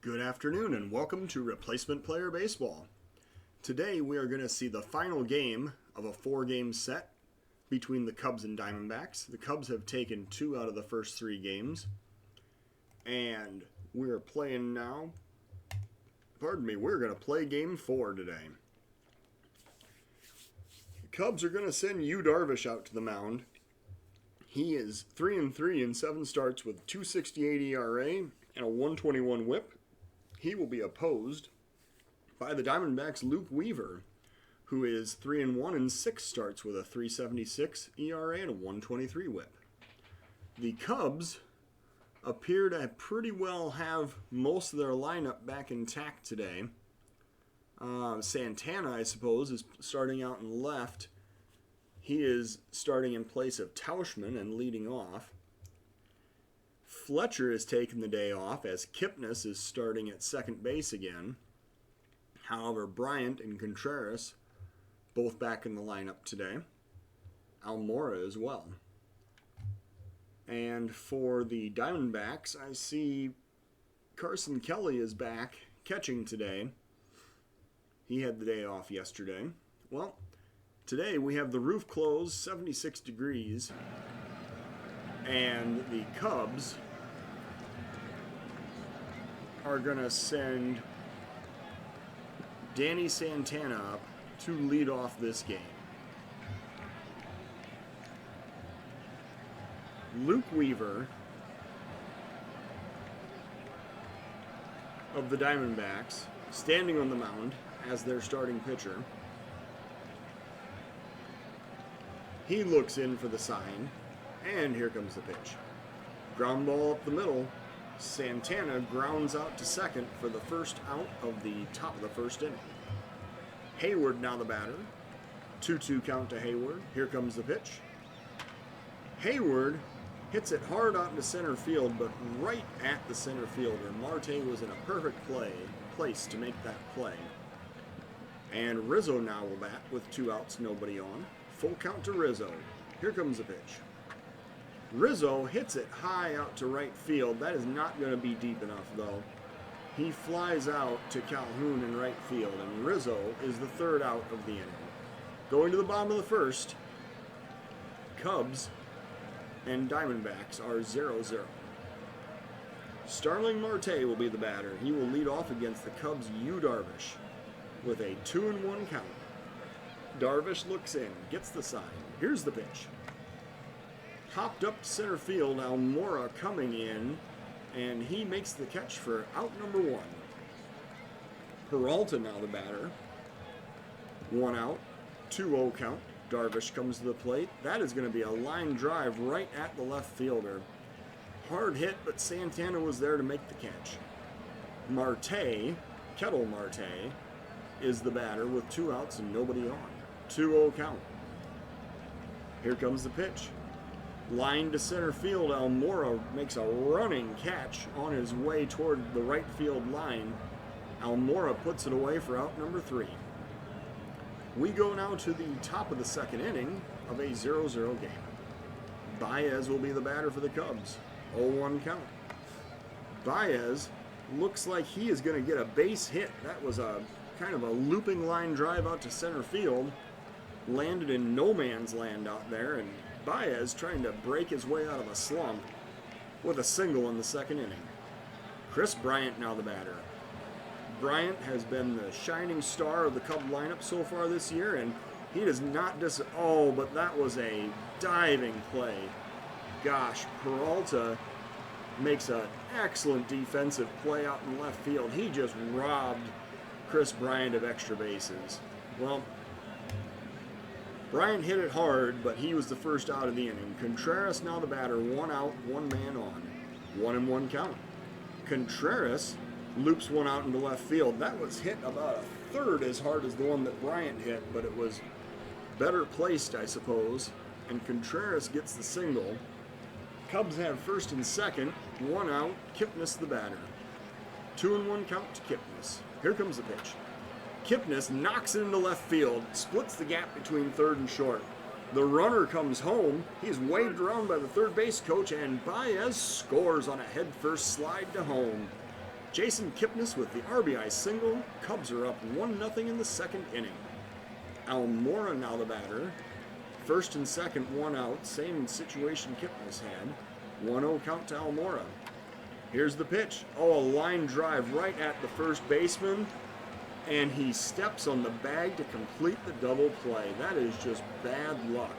Good afternoon and welcome to Replacement Player Baseball. Today we are going to see the final game of a 4-game set between the Cubs and Diamondbacks. The Cubs have taken 2 out of the first 3 games. And we're playing now. We're going to play game 4 today. The Cubs are going to send Yu Darvish out to the mound. He is 3-3 in 7 starts with .268 ERA and a .121 WHIP. He will be opposed by the Diamondbacks' Luke Weaver, who is 3-1 in 6 starts with a .376 ERA and a .123 WHIP. The Cubs appear to pretty well have most of their lineup back intact today. Santana, I suppose, is starting out in left. He is starting in place of Tauschman and leading off. Fletcher is taking the day off as Kipnis is starting at second base again. However, Bryant and Contreras both back in the lineup today. Almora as well. And for the Diamondbacks, I see Carson Kelly is back catching today. He had the day off yesterday. Well, today we have the roof closed, 76 degrees, and the Cubs are going to send Danny Santana up to lead off this game. Luke Weaver of the Diamondbacks standing on the mound as their starting pitcher. He looks in for the sign, and here comes the pitch. Ground ball up the middle. Santana grounds out to second for the first out of the top of the first inning. Hayward now the batter. 2-2 count to Hayward. Here comes the pitch. Hayward hits it hard out into center field, but right at the center fielder. Marte was in a perfect place to make that play. And Rizzo now will bat with 2 outs, nobody on. Full count to Rizzo. Here comes the pitch. Rizzo hits it high out to right field. That is not going to be deep enough, though. He flies out to Calhoun in right field, and Rizzo is the 3rd out of the inning. Going to the bottom of the first, Cubs and Diamondbacks are 0-0. Starling Marte will be the batter. He will lead off against the Cubs' Yu Darvish with a 2-1 count. Darvish looks in, gets the sign. Here's the pitch. Hopped up to center field, Almora coming in, and he makes the catch for out number 1. Peralta now the batter. 1 out, 2-0 count. Darvish comes to the plate. That is going to be a line drive right at the left fielder. Hard hit, but Santana was there to make the catch. Kettle Marte, is the batter with 2 outs and nobody on. 2-0 count. Here comes the pitch. Line to center field, Almora makes a running catch on his way toward the right field line. Almora puts it away for out number 3. We go now to the top of the second inning of a 0-0 game. Baez will be the batter for the Cubs. 0-1 count. Baez looks like he is going to get a base hit. That was a kind of a looping line drive out to center field. Landed in no man's land out there, and Baez trying to break his way out of a slump with a single in the second inning. Chris Bryant now the batter. Bryant has been the shining star of the Cub lineup so far this year, and he does not but that was a diving play. Gosh, Peralta makes an excellent defensive play out in left field. He just robbed Chris Bryant of extra bases. Well, Bryant hit it hard, but he was the first out of the inning. Contreras now the batter, 1 out, 1 man on. 1-1 count. Contreras loops 1 out into left field. That was hit about a 1/3 as hard as the one that Bryant hit, but it was better placed, I suppose. And Contreras gets the single. Cubs have first and second, 1 out, Kipnis the batter. 2-1 count to Kipnis. Here comes the pitch. Kipnis knocks it into left field, splits the gap between third and short. The runner comes home. He's waved around by the third base coach, and Baez scores on a head-first slide to home. Jason Kipnis with the RBI single. Cubs are up 1-0 in the second inning. Almora now the batter. First and second, one out. Same situation Kipnis had. 1-0 count to Almora. Here's the pitch. Oh, a line drive right at the first baseman. And he steps on the bag to complete the double play. That is just bad luck.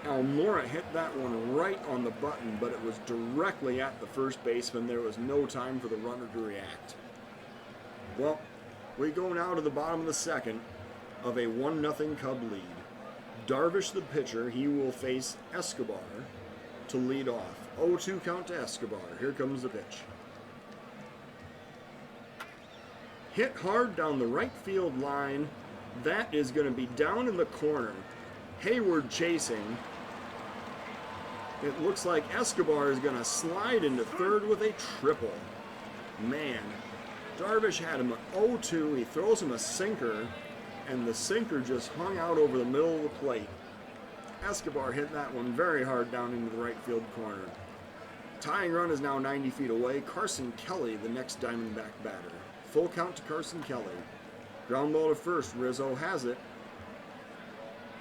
Almora hit that one right on the button, but it was directly at the first baseman. There was no time for the runner to react. Well, we go now to the bottom of the second of a 1-0 Cub lead. Darvish, the pitcher, he will face Escobar to lead off. 0-2 count to Escobar. Here comes the pitch. Hit hard down the right field line. That is going to be down in the corner. Hayward chasing. It looks like Escobar is going to slide into third with a triple. Man, Darvish had him at 0-2. He throws him a sinker, and the sinker just hung out over the middle of the plate. Escobar hit that one very hard down into the right field corner. Tying run is now 90 feet away. Carson Kelly, the next Diamondback batter. Full count to Carson Kelly. Ground ball to first. Rizzo has it.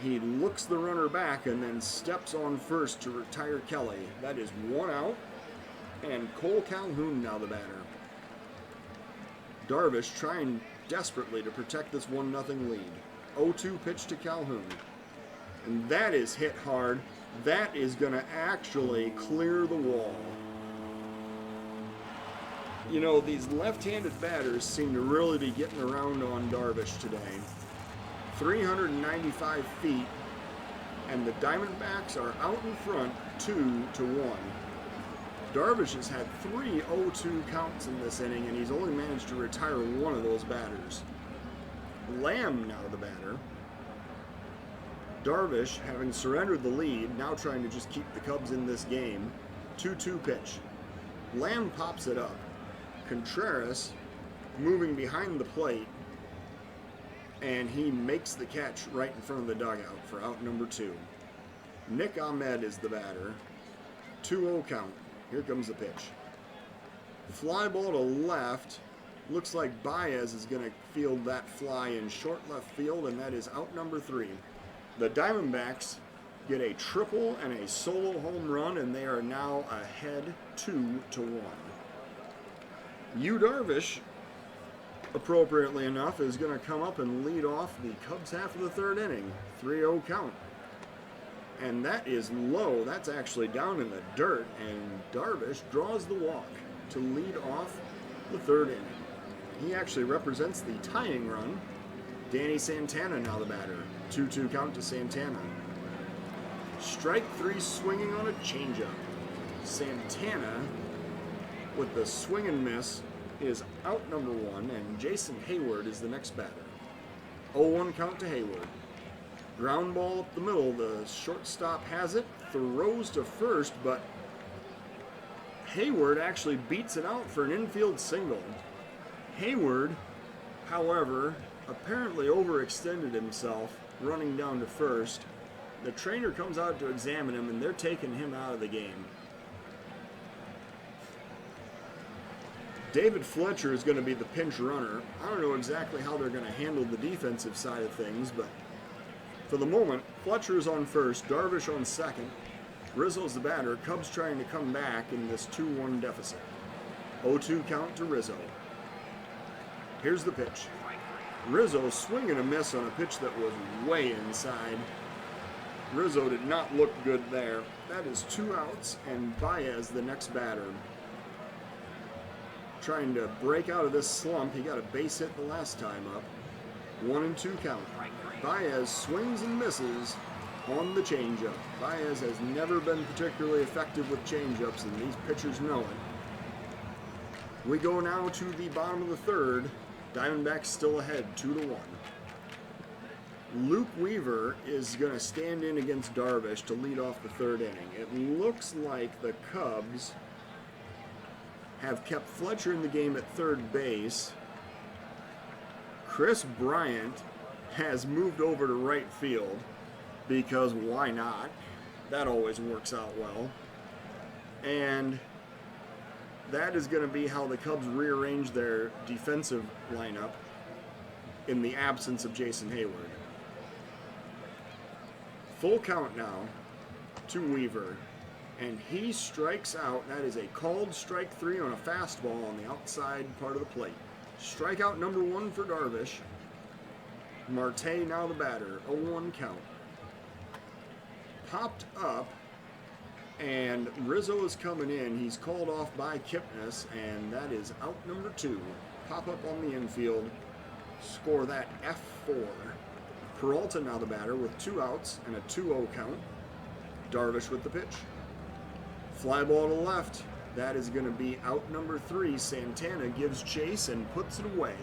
He looks the runner back and then steps on first to retire Kelly. That is one out. And Cole Calhoun now the batter. Darvish trying desperately to protect this 1-0 lead. 0-2 pitch to Calhoun. And that is hit hard. That is going to actually clear the wall. You know, these left-handed batters seem to really be getting around on Darvish today. 395 feet, and the Diamondbacks are out in front 2-1. Darvish has had 3 0-2 counts in this inning, and he's only managed to retire one of those batters. Lamb now the batter. Darvish, having surrendered the lead, now trying to just keep the Cubs in this game. 2-2 pitch. Lamb pops it up. Contreras moving behind the plate, and he makes the catch right in front of the dugout for out number 2. Nick Ahmed is the batter. 2-0 count. Here comes the pitch. Fly ball to left. Looks like Baez is going to field that fly in short left field, and that is out number 3. The Diamondbacks get a triple and a solo home run, and they are now ahead 2-1. Yu Darvish, appropriately enough, is going to come up and lead off the Cubs half of the third inning. 3-0 count. And that is low. That's actually down in the dirt, and Darvish draws the walk to lead off the third inning. He actually represents the tying run. Danny Santana now the batter. 2-2 count to Santana. Strike 3 swinging on a changeup. Santana, with the swing and miss, is out number 1, and Jason Hayward is the next batter. 0-1 count to Hayward. Ground ball up the middle. The shortstop has it, throws to first, but Hayward actually beats it out for an infield single. Hayward, however, apparently overextended himself running down to first. The trainer comes out to examine him, and they're taking him out of the game. David Fletcher is going to be the pinch runner. I don't know exactly how they're going to handle the defensive side of things, but for the moment, Fletcher is on first, Darvish on second. Rizzo's the batter. Cubs trying to come back in this 2-1 deficit. 0-2 count to Rizzo. Here's the pitch. Rizzo swing and a miss on a pitch that was way inside. Rizzo did not look good there. That is 2 outs, and Baez the next batter. Trying to break out of this slump. He got a base hit the last time up. 1-2 count. Baez swings and misses on the changeup. Baez has never been particularly effective with changeups, and these pitchers know it. We go now to the bottom of the third. Diamondbacks still ahead, 2-1. Luke Weaver is going to stand in against Darvish to lead off the third inning. It looks like the Cubs have kept Fletcher in the game at third base. Chris Bryant has moved over to right field because why not? That always works out well. And that is going to be how the Cubs rearrange their defensive lineup in the absence of Jason Hayward. Full count now to Weaver, and he strikes out. That is a called strike 3 on a fastball on the outside part of the plate. Strikeout number 1 for Darvish. Marte now the batter, 0-1 count. Popped up, and Rizzo is coming in. He's called off by Kipnis, and that is out number 2. Pop up on the infield, score that F4. Peralta now the batter with 2 outs and a 2-0 count. Darvish with the pitch. Fly ball to left. That is going to be out number 3. Santana gives chase and puts it away.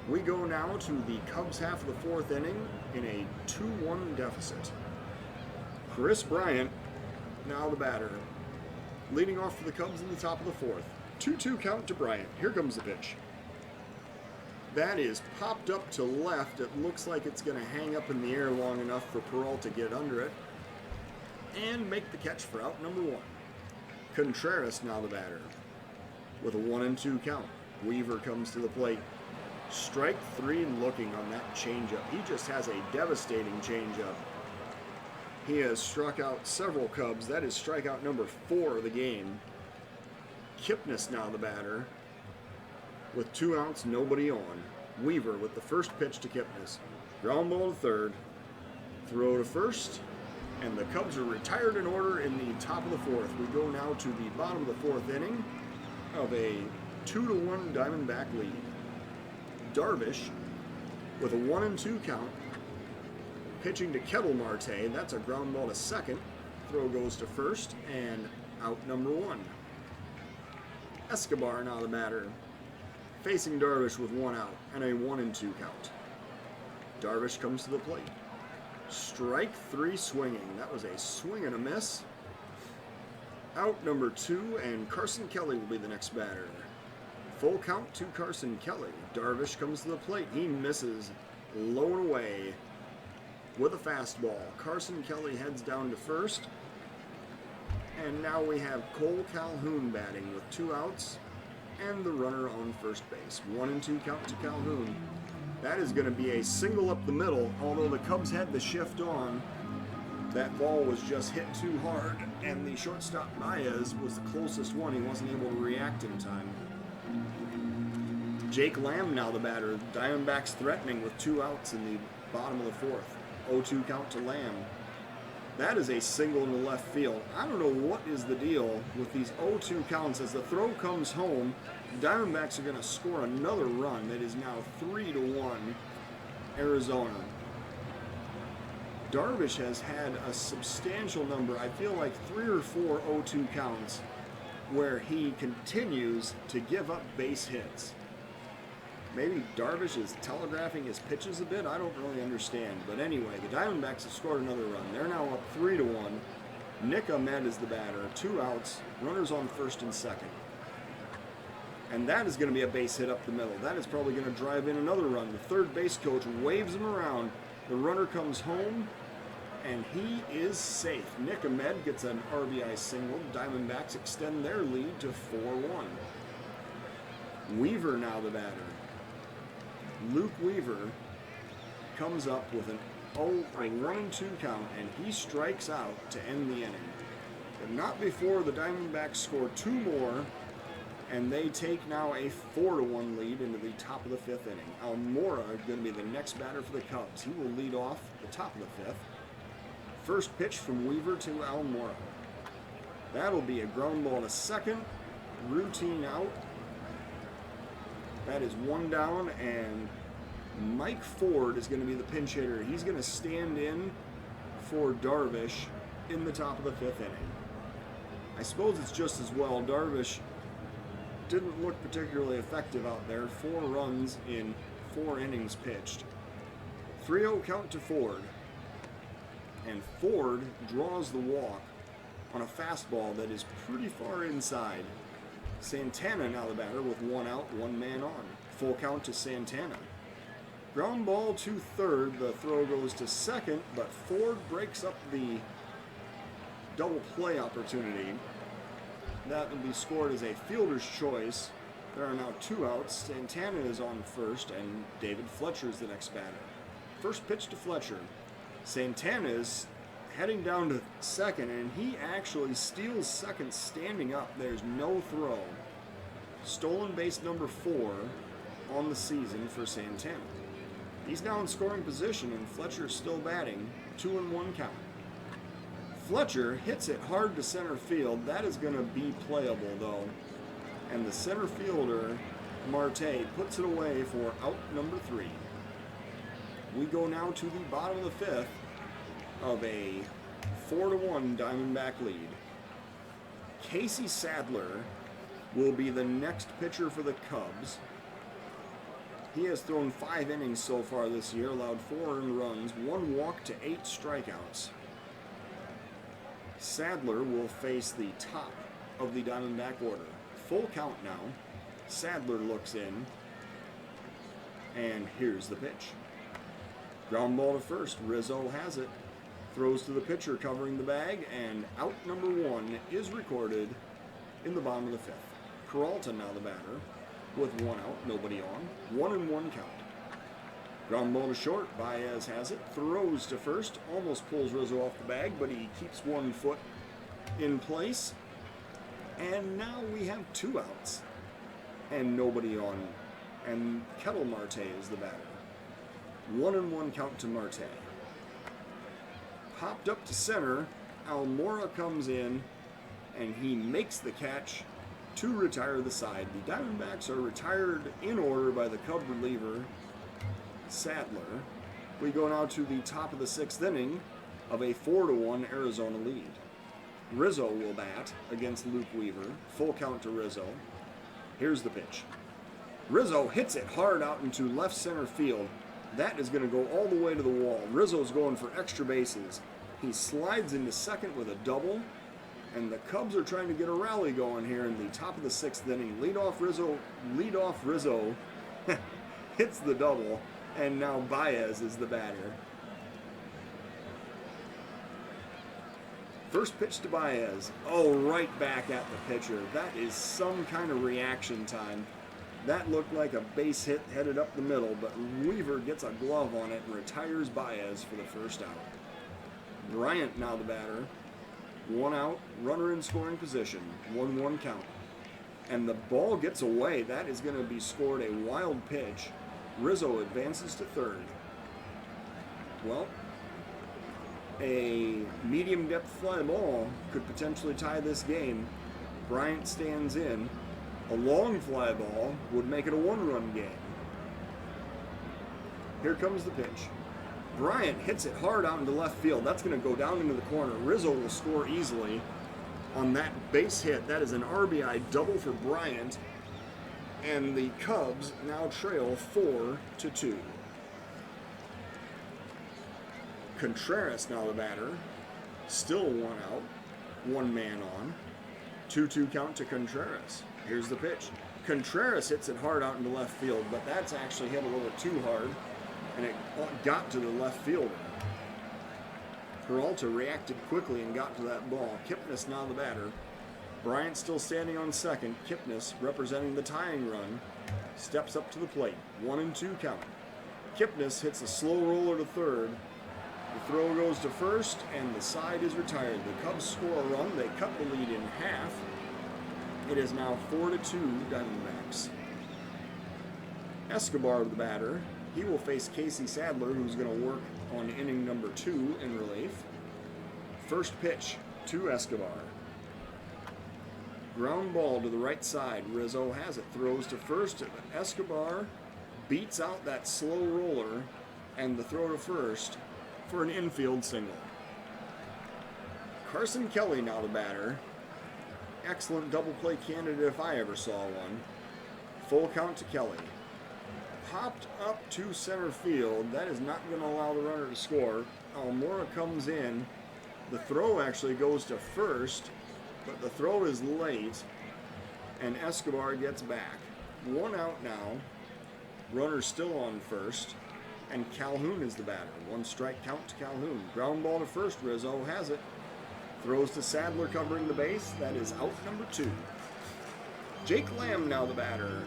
We go now to the Cubs half of the 4th inning in a 2-1 deficit. Chris Bryant, now the batter, leading off for the Cubs in the top of the 4th. 2-2 count to Bryant. Here comes the pitch. That is popped up to left. It looks like it's going to hang up in the air long enough for Peralta to get under it and make the catch for out number 1. Contreras now the batter with a 1-2 count. Weaver comes to the plate. Strike 3 looking on that changeup. He just has a devastating changeup. He has struck out several Cubs. That is strikeout number 4 of the game. Kipnis now the batter with 2 outs, nobody on. Weaver with the first pitch to Kipnis. Ground ball to third. Throw to first. And the Cubs are retired in order in the top of the 4th. We go now to the bottom of the 4th inning of a 2-1 Diamondback lead. Darvish with a 1-2 count. Pitching to Kettle Marte. That's a ground ball to second. Throw goes to first and out number 1. Escobar now the batter, facing Darvish with 1 out and a 1-2 count. Darvish comes to the plate. Strike 3 swinging. That was a swing and a miss. Out number 2, and Carson Kelly will be the next batter. Full count to Carson Kelly. Darvish comes to the plate. He misses, low and away with a fastball. Carson Kelly heads down to first. And now we have Cole Calhoun batting with 2 outs and the runner on first base. 1-2 count to Calhoun. That is going to be a single up the middle, although the Cubs had the shift on. That ball was just hit too hard, and the shortstop Baez was the closest one. He wasn't able to react in time. Jake Lamb now the batter. Diamondbacks threatening with 2 outs in the bottom of the 4th. 0-2 count to Lamb. That is a single in the left field. I don't know what is the deal with these 0-2 counts. As the throw comes home, the Diamondbacks are going to score another run. That is now 3-1 Arizona. Darvish has had a substantial number, I feel like 3 or 4 0-2 counts, where he continues to give up base hits. Maybe Darvish is telegraphing his pitches a bit. I don't really understand. But anyway, the Diamondbacks have scored another run. They're now up 3-1. Nick Ahmed is the batter. 2 outs. Runners on first and second. And that is going to be a base hit up the middle. That is probably going to drive in another run. The third base coach waves him around. The runner comes home, and he is safe. Nick Ahmed gets an RBI single. Diamondbacks extend their lead to 4-1. Weaver now the batter. Luke Weaver comes up with a 1-2 count, and he strikes out to end the inning. But not before the Diamondbacks score 2 more, and they take now a 4-1 lead into the top of the 5th inning. Almora is going to be the next batter for the Cubs. He will lead off the top of the 5th. First pitch from Weaver to Almora. That'll be a ground ball to second. Routine out. That is 1 down, and Mike Ford is going to be the pinch hitter. He's going to stand in for Darvish in the top of the 5th inning. I suppose it's just as well. Darvish didn't look particularly effective out there. 4 runs in 4 innings pitched. 3-0 count to Ford. And Ford draws the walk on a fastball that is pretty far inside. Santana now the batter with 1 out, 1 man on. Full count to Santana. Ground ball to third. The throw goes to second, but Ford breaks up the double play opportunity. That will be scored as a fielder's choice. There are now 2 outs. Santana is on first, and David Fletcher is the next batter. First pitch to Fletcher. Santana is heading down to second, and he actually steals second standing up. There's no throw. Stolen base number 4 on the season for Santana. He's now in scoring position, and Fletcher's still batting. 2-1 count. Fletcher hits it hard to center field. That is going to be playable, though. And the center fielder, Marte, puts it away for out number 3. We go now to the bottom of the 5th of a 4-1 Diamondback lead. Casey Sadler will be the next pitcher for the Cubs. He has thrown 5 innings so far this year, allowed 4 earned runs, 1 walk to 8 strikeouts. Sadler will face the top of the Diamondback order. Full count now. Sadler looks in, and here's the pitch. Ground ball to first. Rizzo has it. Throws to the pitcher covering the bag, and out number 1 is recorded in the bottom of the 5th. Peralta now the batter with 1 out, nobody on. 1-1 count. Ground ball to short. Baez has it. Throws to first. Almost pulls Rizzo off the bag, but he keeps 1 foot in place. And now we have 2 outs and nobody on. And Kettle Marte is the batter. 1-1 count to Marte. Popped up to center. Almora comes in, and he makes the catch to retire the side. The Diamondbacks are retired in order by the Cub reliever, Sadler. We go now to the top of the 6th inning of a 4-1 Arizona lead. Rizzo will bat against Luke Weaver. Full count to Rizzo. Here's the pitch. Rizzo hits it hard out into left center field. That is going to go all the way to the wall. Rizzo's going for extra bases. He slides into second with a double, and the Cubs are trying to get a rally going here in the top of the 6th inning. Leadoff Rizzo hits the double, and now Baez is the batter. First pitch to Baez. Oh, right back at the pitcher. That is some kind of reaction time. That looked like a base hit headed up the middle, but Weaver gets a glove on it and retires Baez for the first out. Bryant now the batter. 1 out, runner in scoring position. 1-1 count. And the ball gets away. That is going to be scored a wild pitch. Rizzo advances to third. Well, a medium depth fly ball could potentially tie this game. Bryant stands in. A long fly ball would make it a 1-run game. Here comes the pitch. Bryant hits it hard out into left field. That's going to go down into the corner. Rizzo will score easily on that base hit. That is an RBI double for Bryant. And the Cubs now trail 4-2. Contreras now the batter. Still 1 out. 1 man on. 2-2 count to Contreras. Here's the pitch. Contreras hits it hard out into left field, but that's actually hit a little too hard, and it got to the left fielder. Peralta reacted quickly and got to that ball. Kipnis now the batter. Bryant still standing on second. Kipnis, representing the tying run, steps up to the plate. 1-2 count. Kipnis hits a slow roller to third. The throw goes to first, and the side is retired. The Cubs score a run. They cut the lead in half. It is now 4-2 Diamondbacks. Escobar, the batter. He will face Casey Sadler, who's going to work on inning number 2 in relief. First pitch to Escobar. Ground ball to the right side. Rizzo has it. Throws to first. Escobar beats out that slow roller and the throw to first for an infield single. Carson Kelly now the batter. Excellent double play candidate if I ever saw one. Full count to Kelly. Popped up to center field. That is not going to allow the runner to score. Almora comes in. The throw actually goes to first, but the throw is late, and Escobar gets back. 1 out now. Runner still on first, and Calhoun is the batter. 1 strike count to Calhoun. Ground ball to first. Rizzo has it. Throws to Sadler covering the base. That is out number 2. Jake Lamb now the batter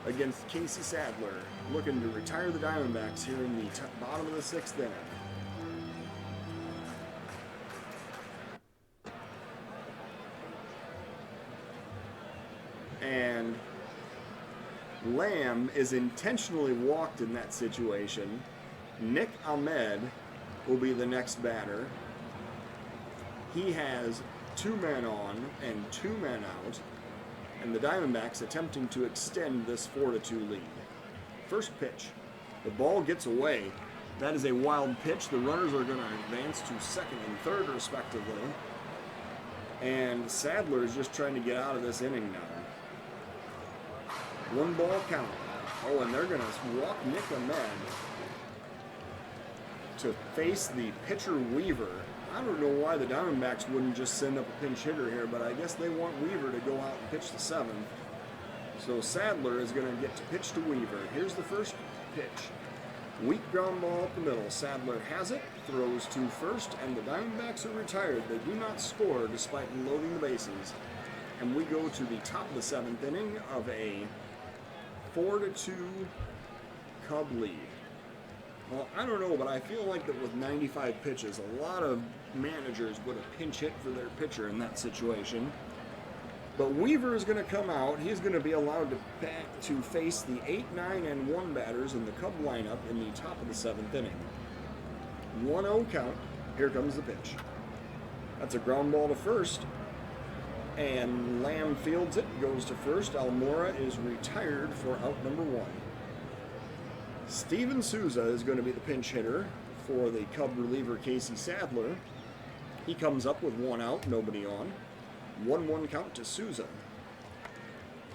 against Casey Sadler, looking to retire the Diamondbacks here in the bottom of the 6th inning. And Lamb is intentionally walked in that situation. Nick Ahmed will be the next batter. He has 2 men on and 2 men out, and the Diamondbacks attempting to extend this 4-2 lead. First pitch. The ball gets away. That is a wild pitch. The runners are going to advance to second and third respectively. And Sadler is just trying to get out of this inning now. 1 ball count. Oh, and they're going to walk Nick Ahmed to face the pitcher Weaver. I don't know why the Diamondbacks wouldn't just send up a pinch hitter here, but I guess they want Weaver to go out and pitch the 7th. So Sadler is going to get to pitch to Weaver. Here's the first pitch. Weak ground ball up the middle. Sadler has it, throws to first, and the Diamondbacks are retired. They do not score despite loading the bases. And we go to the top of the 7th inning of a 4-2 Cub lead. Well, I don't know, but I feel like that with 95 pitches, a lot of managers would have pinch hit for their pitcher in that situation. But Weaver is going to come out. He's going to be allowed to face the 8, 9, and 1 batters in the Cub lineup in the top of the 7th inning. 1-0 count. Here comes the pitch. That's a ground ball to first. And Lamb fields it, goes to first. Almora is retired for out number 1. Steven Souza is going to be the pinch hitter for the Cub reliever Casey Sadler. He comes up with 1 out, nobody on. 1-1 count to Souza.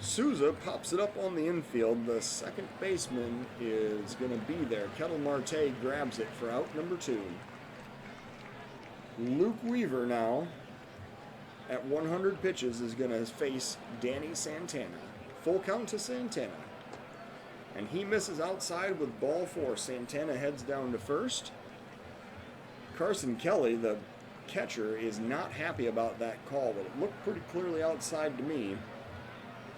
Souza pops it up on the infield. The second baseman is going to be there. Ketel Marte grabs it for out number 2. Luke Weaver now, at 100 pitches, is going to face Danny Santana. Full count to Santana. And he misses outside with ball 4. Santana heads down to first. Carson Kelly, the catcher, is not happy about that call, but it looked pretty clearly outside to me.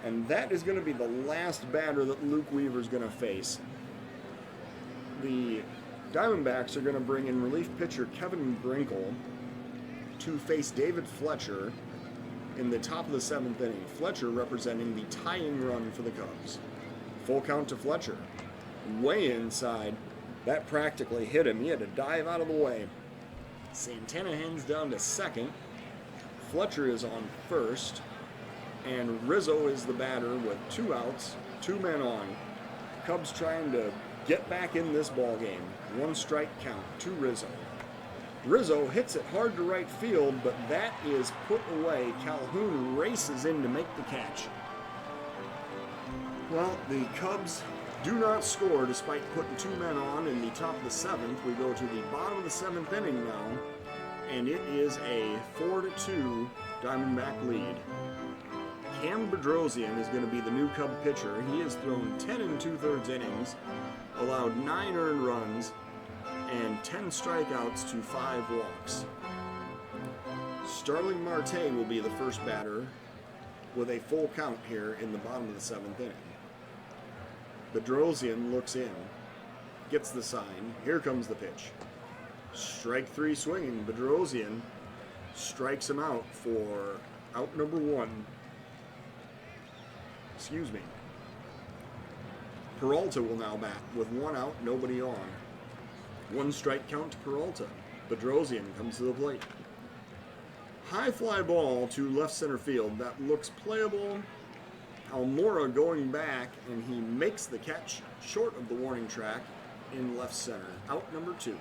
And that is going to be the last batter that Luke Weaver is going to face. The Diamondbacks are going to bring in relief pitcher Kevin Brinkle to face David Fletcher in the top of the 7th inning. Fletcher representing the tying run for the Cubs. Full count to Fletcher. Way inside. That practically hit him. He had to dive out of the way. Santana hands down to second. Fletcher is on first. And Rizzo is the batter with 2 outs, 2 men on. Cubs trying to get back in this ball game. 1 strike count to Rizzo. Rizzo hits it hard to right field, but that is put away. Calhoun races in to make the catch. Well, the Cubs do not score despite putting 2 men on in the top of the 7th. We go to the bottom of the 7th inning now, and it is a 4-2 Diamondback lead. Cam Bedrosian is going to be the new Cub pitcher. He has thrown 10 2/3 innings, allowed 9 earned runs, and 10 strikeouts to 5 walks. Starling Marte will be the first batter with a full count here in the bottom of the 7th inning. Bedrosian looks in, gets the sign. Here comes the pitch. Strike 3 swinging. Bedrosian strikes him out for out number 1. Excuse me. Peralta will now bat with 1 out, nobody on. 1 strike count to Peralta. Bedrosian comes to the plate. High fly ball to left center field. That looks playable. Almora going back, and he makes the catch short of the warning track in left center. Out number 2.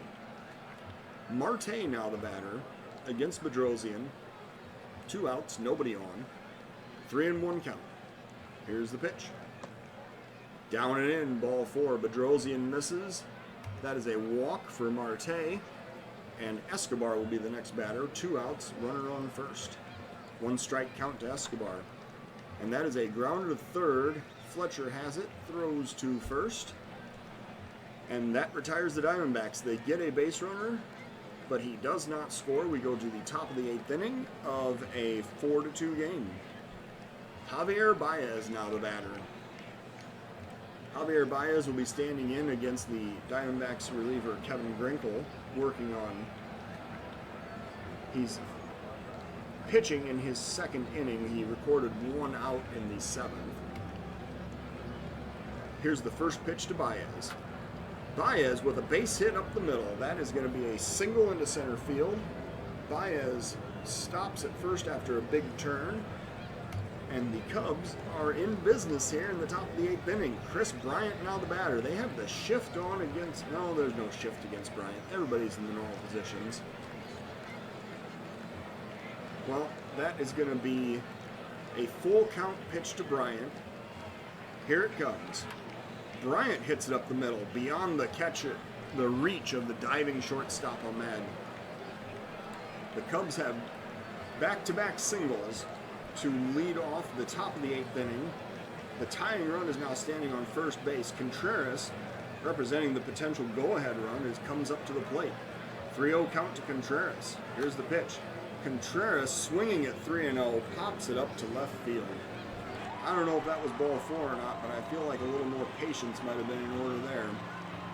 Marte now the batter against Bedrosian. 2 outs, nobody on. 3-1 count. Here's the pitch. Down and in, ball 4. Bedrosian misses. That is a walk for Marte. And Escobar will be the next batter. 2 outs, runner on first. 1 strike count to Escobar. And that is a grounder to third. Fletcher has it, throws to first. And that retires the Diamondbacks. They get a base runner, but he does not score. We go to the top of the 8th inning of a 4-2 game. Javier Baez now the batter. Javier Baez will be standing in against the Diamondbacks reliever Kevin Grinkle, working on. He's pitching in his 2nd inning. He recorded 1 out in the 7th. Here's the first pitch to Baez. Baez with a base hit up the middle. That is going to be a single into center field. Baez stops at first after a big turn. And the Cubs are in business here in the top of the 8th inning. Chris Bryant now the batter. They have the shift on against... No, there's no shift against Bryant. Everybody's in the normal positions. Well, that is going to be a full count pitch to Bryant. Here it comes. Bryant hits it up the middle, beyond the catcher, the reach of the diving shortstop Ahmed. The Cubs have back-to-back singles to lead off the top of the 8th inning. The tying run is now standing on first base. Contreras, representing the potential go-ahead run, comes up to the plate. 3-0 count to Contreras. Here's the pitch. Contreras swinging at 3-0, pops it up to left field. I don't know if that was ball 4 or not, but I feel like a little more patience might have been in order there.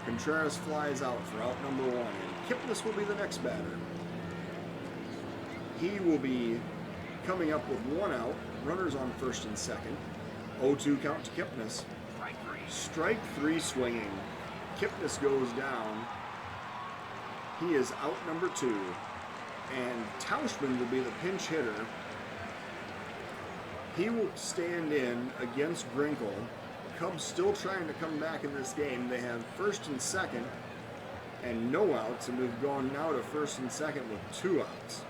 Contreras flies out for out number 1, and Kipnis will be the next batter. He will be coming up with 1 out, runners on first and second. 0-2 count to Kipnis. Strike 3 swinging. Kipnis goes down. He is out number 2. And Tauschman will be the pinch hitter. He will stand in against Grinkle. The Cubs still trying to come back in this game. They have first and second and no outs, and we've gone now to first and second with 2 outs.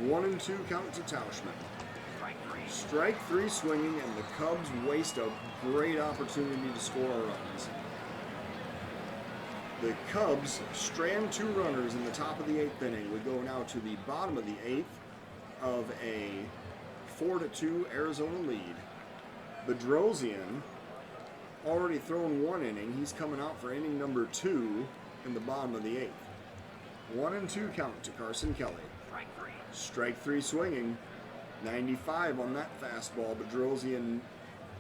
1-2 count to Tauschman. Strike 3 swinging, and the Cubs waste a great opportunity to score runs. The Cubs strand 2 runners in the top of the 8th inning. We go now to the bottom of the 8th of a 4-2 Arizona lead. Bedrosian already thrown 1 inning. He's coming out for inning number 2 in the bottom of the 8th. 1-2 count to Carson Kelly. Strike 3 swinging. 95 on that fastball. Bedrosian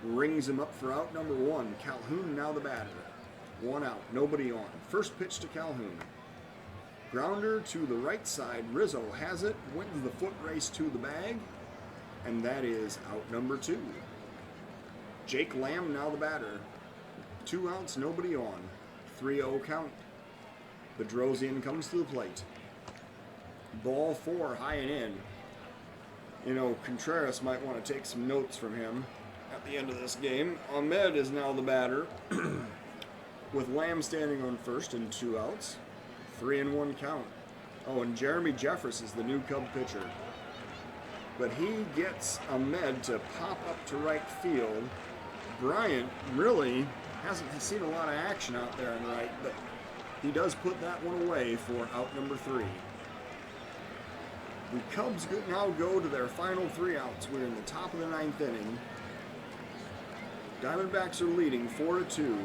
rings him up for out number 1. Calhoun now the batter. 1 out, nobody on. First pitch to Calhoun. Grounder to the right side. Rizzo has it, wins the foot race to the bag, and that is out number 2. Jake Lamb now the batter. 2 outs, nobody on. 3-0 count. Bedrosian comes to the plate. Ball 4, high and in. You know, Contreras might want to take some notes from him at the end of this game. Ahmed is now the batter. With Lamb standing on first and 2 outs. 3-1 count. Oh, and Jeremy Jeffress is the new Cub pitcher. But he gets Ahmed to pop up to right field. Bryant really hasn't seen a lot of action out there in right, but he does put that one away for out number 3. The Cubs now go to their final 3 outs. We're in the top of the 9th inning. Diamondbacks are leading 4-2.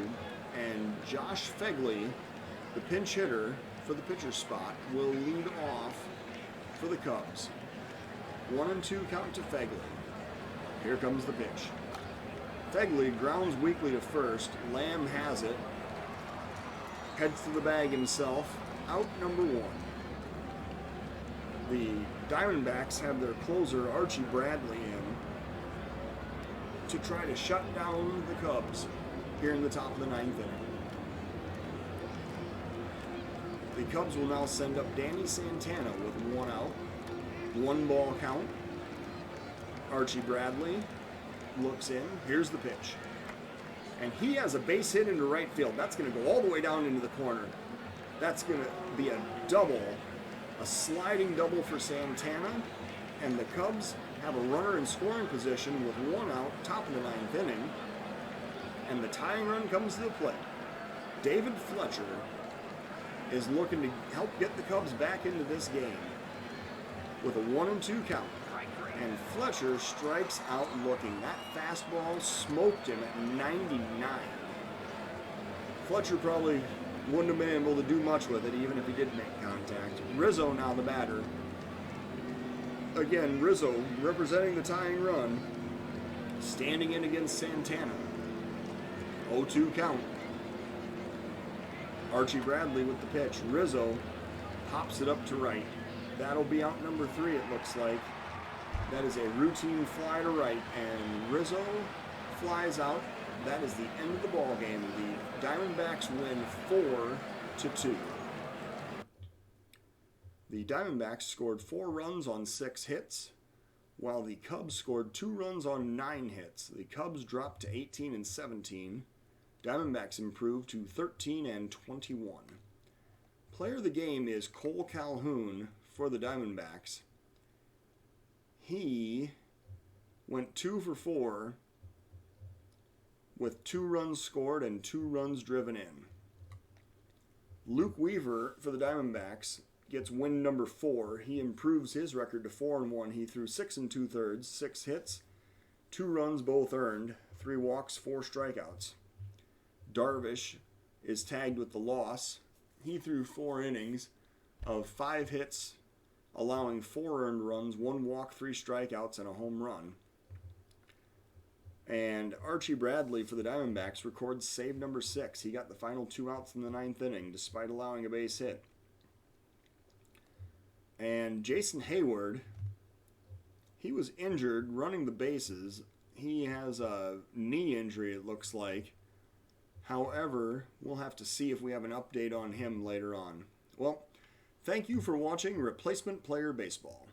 And Josh Fegley, the pinch hitter for the pitcher's spot, will lead off for the Cubs. 1-2 count to Fegley. Here comes the pitch. Fegley grounds weakly to first. Lamb has it. Heads to the bag himself. Out number 1. The Diamondbacks have their closer, Archie Bradley, in to try to shut down the Cubs here in the top of the 9th inning. The Cubs will now send up Danny Santana with 1 out. 1 ball count. Archie Bradley looks in. Here's the pitch. And he has a base hit into right field. That's going to go all the way down into the corner. That's going to be a double, a sliding double for Santana. And the Cubs have a runner in scoring position with 1 out, top of the 9th inning. And the tying run comes to the plate. David Fletcher is looking to help get the Cubs back into this game with a 1-2 count. And Fletcher strikes out looking. That fastball smoked him at 99. Fletcher probably Wouldn't have been able to do much with it even if he did make contact. Rizzo now the batter. Again, Rizzo representing the tying run, standing in against Santana. 0-2 count. Archie Bradley with the pitch. Rizzo pops it up to right. That'll be out number 3, it looks like. That is a routine fly to right, and Rizzo flies out. That is the end of the ball game. The Diamondbacks win 4-2. The Diamondbacks scored 4 runs on 6 hits, while the Cubs scored 2 runs on 9 hits. The Cubs dropped to 18 and 17. Diamondbacks improved to 13 and 21. Player of the game is Cole Calhoun for the Diamondbacks. He went 2 for 4 with 2 runs scored and 2 runs driven in. Luke Weaver for the Diamondbacks gets win number 4. He improves his record to 4-1. He threw 6 2/3, 6 hits, 2 runs both earned, 3 walks, 4 strikeouts. Darvish is tagged with the loss. He threw 4 innings of 5 hits, allowing 4 earned runs, 1 walk, 3 strikeouts, and a home run. And Archie Bradley for the Diamondbacks records save number 6. He got the final 2 outs in the 9th inning, despite allowing a base hit. And Jason Hayward, he was injured running the bases. He has a knee injury, it looks like. However, we'll have to see if we have an update on him later on. Well, thank you for watching Replacement Player Baseball.